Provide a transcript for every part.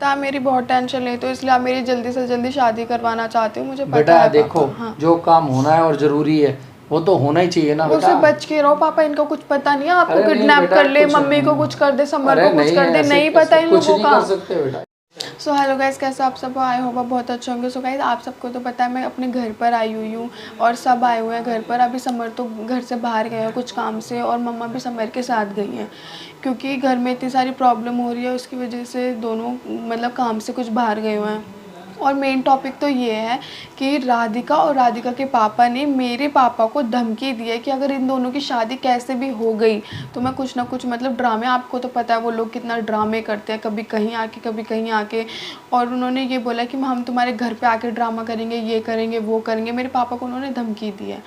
पता मेरी बहुत टेंशन लेते हो, इसलिए आप मेरी जल्दी से जल्दी शादी करवाना चाहते हो, मुझे पता बेटा है देखो पापा। हाँ। जो काम होना है और जरूरी है वो तो होना ही चाहिए ना वो बेटा। से बच के रहो पापा, इनका कुछ पता नहीं है, आपको अरे नहीं किडनैप बेटा कर ले, कुछ मम्मी को कुछ कर दे, समर अरे को कुछ नहीं कर दे, ऐसे नहीं कैसे पता इन कुछ लोगों नहीं का। कर सकते बेटा। सो हेलो गाइस, कैसे आप सब आए होगा, बहुत अच्छे होंगे। सो गाइस आप सबको तो पता है मैं अपने घर पर आई हुई हूँ और सब आए हुए हैं घर पर। अभी समर तो घर से बाहर गए हैं कुछ काम से, और मम्मा भी समर के साथ गई हैं क्योंकि घर में इतनी सारी प्रॉब्लम हो रही है, उसकी वजह से दोनों मतलब काम से कुछ बाहर गए हुए हैं। और मेन टॉपिक तो ये है कि राधिका और राधिका के पापा ने मेरे पापा को धमकी दी है कि अगर इन दोनों की शादी कैसे भी हो गई तो मैं कुछ ना कुछ मतलब ड्रामे, आपको तो पता है वो लोग कितना ड्रामे करते हैं, कभी कहीं आके कभी कहीं आके। और उन्होंने ये बोला कि हम तुम्हारे घर पे आके ड्रामा करेंगे, ये करेंगे वो करेंगे, मेरे पापा को उन्होंने धमकी दी है।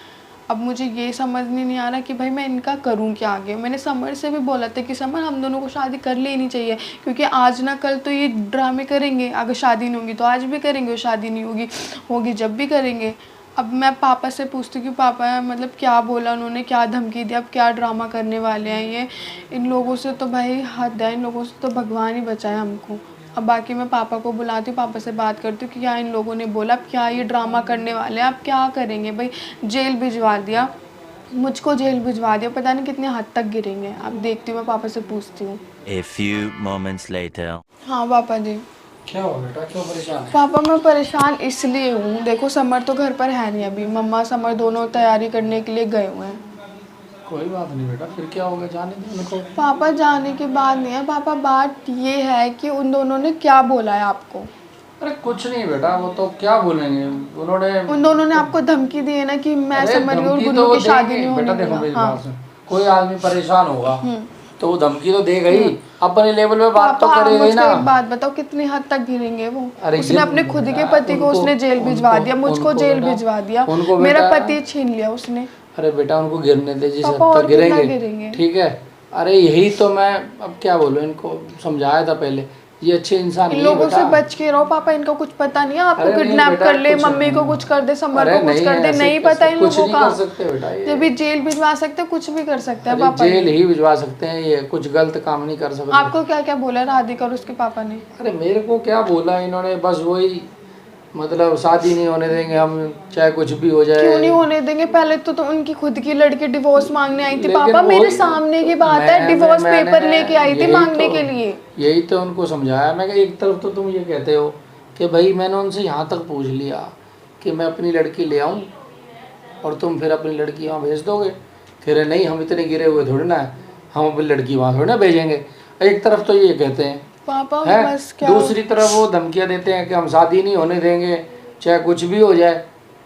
अब मुझे ये समझ में नहीं आ रहा कि भाई मैं इनका करूं क्या आगे। मैंने समर से भी बोला था कि समर हम दोनों को शादी कर लेनी चाहिए, क्योंकि आज ना कल तो ये ड्रामे करेंगे, अगर शादी नहीं होगी तो आज भी करेंगे, और शादी नहीं होगी होगी जब भी करेंगे। अब मैं पापा से पूछती हूँ कि पापा मतलब क्या बोला उन्होंने, क्या धमकी दी, अब क्या ड्रामा करने वाले हैं ये। इन लोगों से तो भाई हद है, इन लोगों से तो भगवान ही बचाए हमको। अब बाकी मैं पापा को बुलाती हूँ, पापा से बात करती हूँ कि क्या इन लोगों ने बोला, अब क्या ये ड्रामा करने वाले हैं, अब क्या करेंगे। भाई जेल भिजवा दिया, मुझको जेल भिजवा दिया, पता नहीं कितने हद तक गिरेंगे। अब देखती हूँ, मैं पापा से पूछती हूँ। A few moments later. हाँ पापा जी। क्या हो बेटा क्यों परेशान है? पापा मैं परेशान इसलिए हूँ, देखो समर तो घर पर है नहीं अभी, मम्मा समर दोनों तैयारी करने के लिए गए हुए हैं। कोई बात नहीं बेटा, फिर क्या होगा, जाने दो उनको। पापा जाने की बात नहीं है पापा, बात ये है कि उन दोनों ने क्या बोला है आपको। अरे कुछ नहीं बेटा, वो तो क्या बोलेंगे उन दोनों ने आपको धमकी दी है ना कि मैं अरे समर और धमकी तो गुन्नू वो की शादी देंगे नहीं होने बेटा, देखो दूंगा। मेरी हाँ। बात सुन। कोई आदमी परेशान होगा तो वो धमकी तो देगा ही, अपने लेवल पे बात तो पापा आप करेगा ही मुझको ना। एक बात बताओ, कितनी हद तक गिरेंगे वो। अरे उसने अपने खुद के पति को उसने जेल भिजवा दिया, मुझको जेल भिजवा दिया, मेरा पति छीन लिया उसने। अरे बेटा उनको गिरने दे, जिस हद पापा तक और कितना गिरेंगे गिरेंगे। ठीक है। अरे यही तो मैं अब क्या बोलूं, इनको समझाया था पहले, ये अच्छे इंसान इन नहीं है लोगों से बेटा। बच के रहो पापा, इनका कुछ पता नहीं है, आपको अरे नहीं किडनैप बेटा, कर ले, कुछ मम्मी को कुछ कर दे, समर अरे को कुछ नहीं कर दे, ऐसे नहीं कैसे, पता इन कुछ लोगों नहीं का। कर सकते बेटा ये। जब भी जेल भिजवा सकते, कुछ भी कर सकते हैं अरे पापा। जेल ही भिजवा सकते हैं, ये कुछ गलत काम नहीं कर सकते। आपको क्या क्या बोला राधिका और उसके पापा ने? अरे मेरे को क्या बोला इन्होंने, बस वही मतलब शादी नहीं होने देंगे हम, चाहे कुछ भी हो जाए। क्यों नहीं होने देंगे? पहले तो उनकी खुद की लड़की डिवोर्स मांगने आई थी लेकिन पापा, मेरे वही- सामने की बात है, डिवोर्स पेपर लेके आई थी यही मांगने तो- के लिए। यही तो उनको समझाया मैं कि एक तरफ तो तुम ये कहते हो कि भाई मैंने उनसे यहाँ तक पूछ लिया कि मैं अपनी लड़की ले आऊँ और तुम फिर अपनी लड़की वहाँ भेज दोगे। फिर नहीं हम इतने गिरे हुए थोड़ी ना है, हम अपनी लड़की वहाँ थोड़ी ना भेजेंगे। एक तरफ तो ये कहते हैं पापा है, बस क्या, दूसरी तरफ वो धमकियाँ देते हैं कि हम शादी नहीं होने देंगे चाहे कुछ भी हो जाए।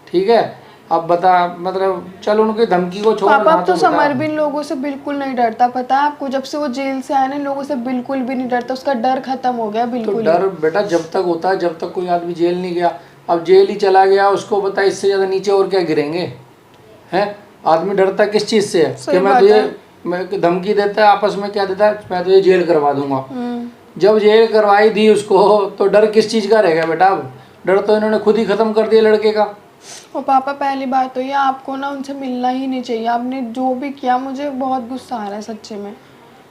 ठीक है अब बता, मतलब चल उनकी धमकी को छोड़। पापा अब तो समर भी इन लोगों से बिल्कुल नहीं डरता, पता है आपको? जब से वो जेल से आया ना, इन लोगों से बिल्कुल भी नहीं डरता, उसका डर खत्म हो गया तो बिल्कुल। डर बेटा जब तक होता है, जब तक कोई आदमी जेल नहीं गया। अब जेल ही चला गया, उसको बता इससे ज़्यादा नीचे और क्या गिरेंगे। हैं आदमी डरता किस चीज़ से है कि मैं तुझे, मैं धमकी देता है आपस में क्या देता है, मैं तुझे जेल करवा दूंगा। जब जेल करवाई दी उसको तो डर किस चीज़ का रह गया बेटा। अब डर तो इन्होंने खुद ही ख़त्म कर दिया लड़के का। और पापा पहली बात तो ये, आपको ना उनसे मिलना ही नहीं चाहिए, आपने जो भी किया मुझे बहुत गुस्सा आ रहा है सच्चे में।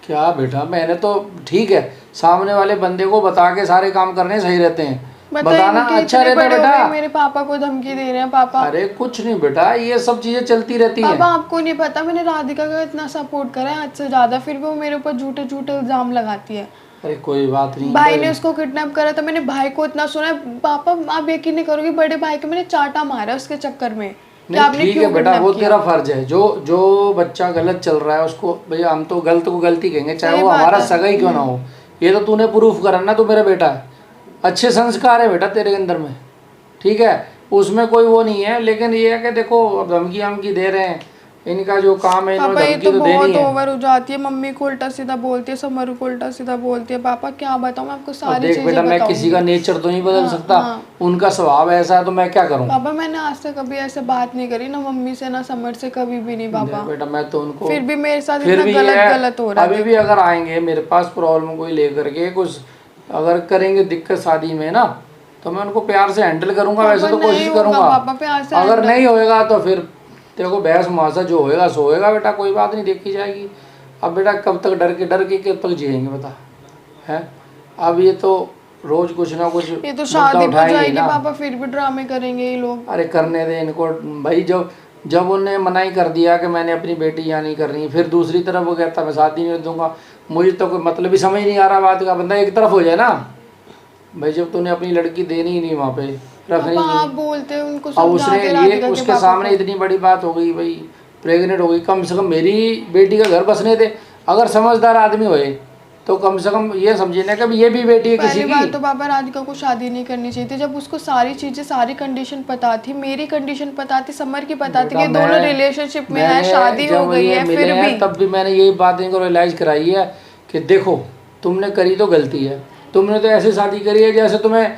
क्या बेटा मैंने तो ठीक है, सामने वाले बंदे को बता के सारे काम करने सही रहते हैं, बताना अच्छा रहता है बेटा। मेरे पापा को धमकी दे रहे हैं पापा। अरे कुछ नहीं बेटा, ये सब चीजें चलती रहती हैं। पापा आपको नहीं पता, मैंने राधिका का इतना सपोर्ट करा है हद से ज्यादा, फिर भी वो मेरे ऊपर झूठे झूठे इल्जाम लगाती है। अरे कोई बात नहीं, भाई ने उसको किडनैप करा था, मैंने भाई को इतना सुना है पापा, आप यकीन नहीं करोगे, बड़े भाई को मैंने चाटा मारा उसके चक्कर में। नहीं ठीक है बेटा, वो तेरा फर्ज है। जो बच्चा गलत चल रहा है उसको भैया हम तो गलत को गलती कहेंगे, चाहे वो हमारा सगा ही क्यों ना हो। ये तो तूने प्रूफ करा ना, तू मेरा बेटा है, अच्छे संस्कार है बेटा तेरे अंदर में, ठीक है, उसमें कोई वो नहीं है। लेकिन ये है कि देखो अब धमकी हमकी दे रहे हैं, इनका जो काम है इन्होंने धमकी तो देनी है। बहुत ओवर हो जाती है, मम्मी को उल्टा सीधा बोलती है, समर को उल्टा सीधा बोलती है। पापा क्या बताऊं मैं आपको सारी चीजें देख बेटा, मैं किसी का नेचर तो नहीं बदल सकता, उनका स्वभाव ऐसा है तो मैं क्या करूं। पापा मैंने आज तक कभी ऐसे बात नहीं करी ना मम्मी से ना समर से, कभी भी नहीं पापा। बेटा मैं तो उनको, फिर भी मेरे साथ इतना गलत हो रहा है। अभी भी अगर आएंगे मेरे पास प्रॉब्लम कोई लेकर के कुछ अगर करेंगे दिक्कत शादी में ना, तो मैं उनको प्यार से हैंडल करूंगा, वैसे तो कोशिश करूंगा। अगर नहीं होएगा तो फिर तेरे को बहस मुआवजा जो होएगा सो होएगा बेटा, कोई बात नहीं, देखी जाएगी। अब बेटा कब तक डर के कब तक जिएंगे बता, है। अब ये तो रोज कुछ ना कुछ ये तो मुद्दा शादी हो उठाएंगे जाएगी ना। पापा, फिर भी ड्रामे करेंगे ये लोग। अरे करने दे इनको भाई। जब जब उन्हें मनाही कर दिया कि मैंने अपनी बेटी यहाँ नहीं करनी, फिर दूसरी तरफ वो कहता मैं शादी नहीं दूंगा। मुझे तो कोई मतलब ही समझ नहीं आ रहा बात का। बंदा एक तरफ हो जाए ना भाई। जब तूने अपनी लड़की देनी ही नहीं वहाँ पे, रखनी पापा आप नहीं, बोलते हैं उनको और उसने समझाते ये राधिका के उसके पापा सामने को। इतनी बड़ी बात हो गई भाई, प्रेग्नेंट हो गई। कम से कम मेरी बेटी का घर बसने दे। अगर समझदार आदमी होए तो कम से कम ये समझे ना कि ये भी बेटी है किसी पहली की। बात तो पापा राधिका को शादी नहीं करनी चाहिए थी। जब उसको सारी चीजें, सारी कंडीशन पता थी, मेरी कंडीशन पता थी, समर की पता थी कि बेटा, दोनों मैं- रिलेशनशिप में है, मैंने शादी हो जब गई ये है, मिले फिर हैं, भी तब भी मैंने यही बात इनको रियलाइज कराई है कि देखो तुमने करी तो गलती है। तुमने तो ऐसे शादी करी है जैसे तुम्हें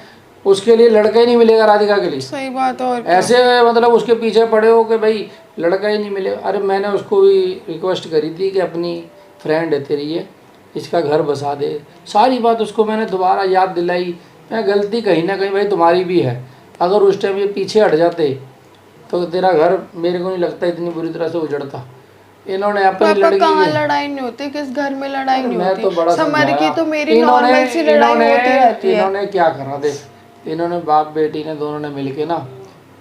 उसके लिए लड़का ही नहीं मिलेगा राधिका के लिए। सही बात है। और क्या? ऐसे मतलब उसके पीछे पड़े हो कि भाई लड़का ही नहीं मिलेगा। अरे मैंने उसको भी रिक्वेस्ट करी थी कि अपनी फ्रेंड है तेरी ये, इसका घर बसा दे। सारी बात उसको मैंने दोबारा याद दिलाई। मैं गलती कहीं ना कहीं भाई तुम्हारी भी है। अगर उस टाइम ये पीछे हट जाते तो तेरा घर मेरे को नहीं लगता इतनी बुरी तरह से उजड़ता। इन्होंने अपनी पापा लड़की कहाँ की- लड़ाई नहीं होती, किस घर में लड़ाई नहीं मैं तो बड़ा होती। समर समझाया। की तो मेरी नॉर्मल सी लड़ाई होती रहती है। इन्होंने क्या करा दे, इन्होंने बाप बेटी ने दोनों ने मिलके ना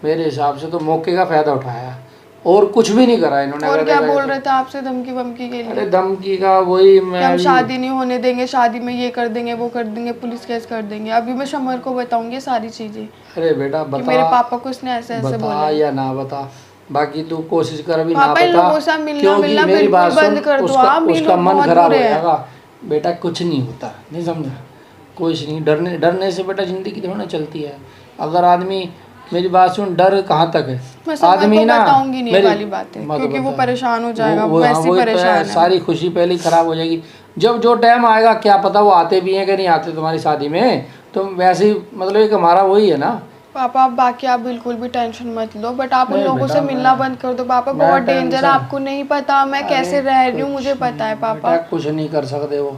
मेरे हिसाब से तो मौके का फायदा उठाया और कुछ भी नहीं करा इन्होंने। और अगर क्या देखा बोल जाए रहे थे आपसे धमकी वमकी के तो। लिए? अरे धमकी का वही कि मैं हम भी- शादी नहीं होने देंगे, शादी में ये कर देंगे, वो कर देंगे, पुलिस केस कर देंगे। अभी मैं समर को बताऊंगी सारी चीजें अरे बेटा कि बता, मेरे पापा को इसने ऐसे ऐसे बता बोला। या ना बता, बाकी तू कोशिश कर अभी ना पापा इन बता। लोगों से मिलना क्योंकि मिलना मेरी बिल्कुल बात सुन, बंद कर दो उसका, आप। ये उसका लोग मन बहुत खराब हो बुरे हैं। जाएगा। बेटा कुछ नहीं होता, नहीं समझा, कुछ नहीं। डरने डरने से बेटा जिंदगी थोड़ा ना चलती है। अगर आदमी, मेरी बात सुन, डर कहाँ तक है मैं समर आदमी को ना, बताऊंगी नहीं ये मेरी- वाली बातें, मत क्योंकि वो बता। परेशान हो जाएगा, वो वैसे ही वही तो है, परेशान है। सारी खुशी पहले ही खराब हो जाएगी। जब जो टाइम आएगा क्या पता वो आते भी हैं कि नहीं आते तुम्हारी शादी में, तो वैसे ही मतलब एक हमारा वही है ना। पापा आप बाकी आप बिल्कुल भी टेंशन मत लो, बट आप उन नहीं लोगों बेटा, से मिलना बंद कर दो पापा। मैं बहुत डेंजर है, टेंशन- आपको नहीं पता मैं कैसे रह रही हूँ, मुझे पता है पापा। बेटा कुछ नहीं कर सकते वो,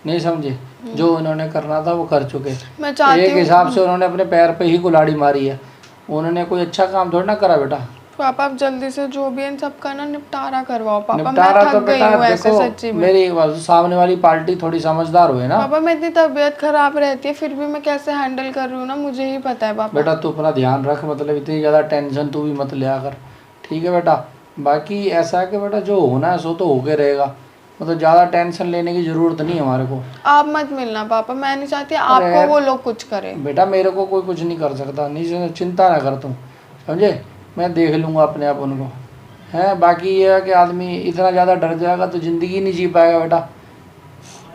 नहीं समझे। जो उन्होंने करना था वो कर चुके। मैं चाहती एक हूँ हिसाब से उन्होंने अपने पैर पे ही कुल्हाड़ी मारी है। उन्होंने कोई अच्छा काम थोड़ा ना करा बेटा। पापा आप जल्दी से जो भी है इन सब का ना निपटारा करवाओ पापा। मैं निपटारा थक तो गई बेटा हूँ ऐसे देखो, सच्ची में। मेरी एक बात, सामने वाली पार्टी थोड़ी समझदार हुए ना। पापा मैं इतनी तबीयत खराब रहती है फिर भी मैं कैसे हैंडल कर रही हूँ ना, मुझे ही पता है पापा। बेटा तू अपना ध्यान रख, मतलब इतनी ज़्यादा टेंशन तू भी मत लिया कर, ठीक है बेटा। बाकी ऐसा है कि बेटा जो होना है सो तो होके रहेगा, मतलब ज़्यादा टेंशन लेने की ज़रूरत नहीं है हमारे को। आप मत मिलना पापा, मैं नहीं चाहती आपको वो लोग कुछ करें। बेटा मेरे को कोई कुछ नहीं कर सकता, नहीं चिंता ना कर तुम, समझे। मैं देख लूँगा अपने आप उनको, हैं। बाकी ये है कि आदमी इतना ज़्यादा डर जाएगा तो ज़िंदगी नहीं जी पाएगा बेटा।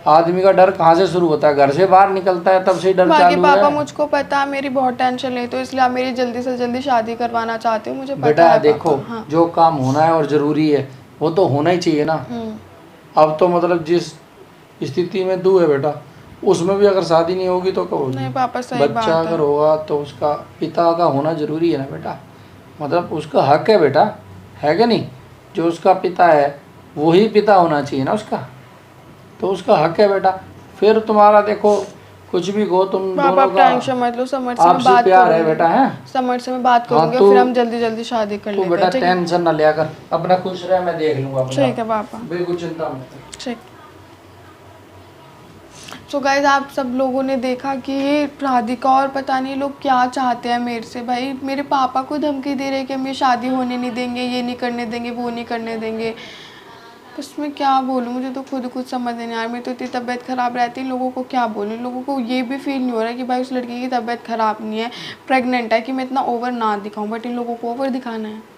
आदमी का डर कहाँ से शुरू होता है, घर से बाहर निकलता है तब से ही डर बाकी चालू पापा है। मुझको पता है मेरी बहुत टेंशन लेते हो, इसलिए आप मेरी जल्दी से जल्दी शादी करवाना चाहते हो, मुझे पता बेटा है देखो पापा। हाँ। जो काम होना है और ज़रूरी है वो तो होना ही चाहिए ना। अब तो मतलब जिस स्थिति में तू है बेटा, उसमें भी अगर शादी नहीं होगी तो कब होगी। नहीं पापा सही बात बच्चा है। अगर होगा तो उसका पिता का होना जरूरी है ना बेटा, मतलब उसका हक है बेटा, है कि नहीं। जो उसका पिता है वही पिता होना चाहिए ना उसका, तो उसका हक है बेटा। फिर तुम्हारा देखो कुछ भी हो, तुम पापा दोनों आप का टेंशन मत लो, समर से मैं आपसी बात प्यार है करूंगी। बेटा, है। समर से मैं बात हाँ, करूंगी तो- फिर हम जल्दी जल्दी शादी कर तू लेते बेटा हैं, ठीक है? टेंशन ना लिया कर, अपना खुश रह, मैं देख लूँगा अपना। ठीक है पापा, बिल्कुल चिंता मत कर। ठीक। सो गाइज आप सब लोगों ने देखा कि ये राधिका और पता नहीं लोग क्या चाहते हैं मेरे से। भाई मेरे पापा को धमकी दे रहे हैं कि हम ये शादी होने नहीं देंगे, ये नहीं करने देंगे, वो नहीं करने देंगे। बस मैं क्या बोलूँ, मुझे तो खुद कुछ समझ नहीं आ रहा। मेरी तो इतनी तबीयत ख़राब रहती है, लोगों को क्या बोलूँ। लोगों को ये भी फील नहीं हो रहा है कि भाई उस लड़की की तबीयत ख़राब नहीं है, प्रेग्नेंट है, कि मैं इतना ओवर ना दिखाऊँ, बट इन लोगों को ओवर दिखाना है।